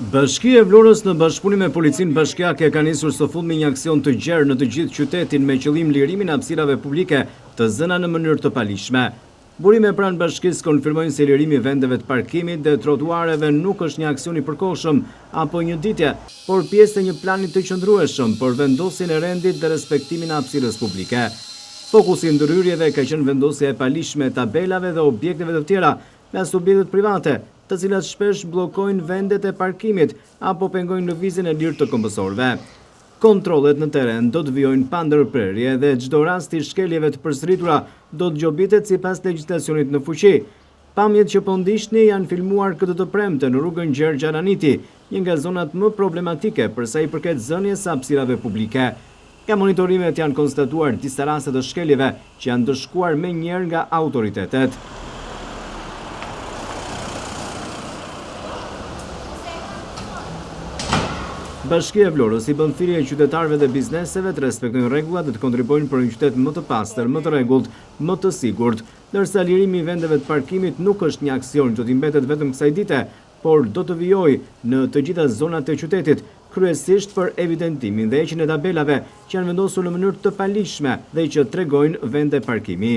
Bashkia e Vlorës në bashkëpunim me policinë bashkiake ka nisur së fundmi një aksion të gjerë në të gjithë qytetin me qëllim lirimin e hapësirave publike të zëna në mënyrë të palishme. Burime pranë bashkisë konfirmojnë se lirimi i vendeve të parkimit dhe trotuareve nuk është një aksion i përkohshëm apo një ditje, por pjesë e një plani të qëndrueshëm për vendosjen e rendit dhe respektimin e hapësirës publike. Fokusi i ndërhyrjeve ka qenë vendosja e palishme e tabelave dhe objekteve të tjera nga subjektet private, të cilat shpesh bllokojnë vendet e parkimit apo pengojnë lëvizjen e lirë të kombësorëve. Kontrollet në teren do të vijojnë pa ndërprerje dhe çdo rast i shkeljeve të përsëritura do të gjobitet sipas legjislacionit në fuqi. Pamjet që po ndiqni janë filmuar këtë të premte në rrugën Gjergj Araniti, një nga zonat më problematike për sa i përket zënies së hapësirave publike. Nga monitorimet janë konstatuar disa raste të shkeljeve që janë dëshkuar menjëherë nga autoritetet. Bashkia e Vlorës i bën thirrje qytetarëve dhe bizneseve të respektojnë rregullat dhe të kontribuojnë për një qytet më të pastër, më të rregullt, më të sigurt, ndërsa lirimi i vendeve të parkimit nuk është një aksion që të mbetet vetëm kësaj dite, por do të vijojë në të gjitha zonat e qytetit, kryesisht për evidentimin dhe heqjen e tabelave që janë vendosur në mënyrë të palishme dhe që tregojnë vende parkimi.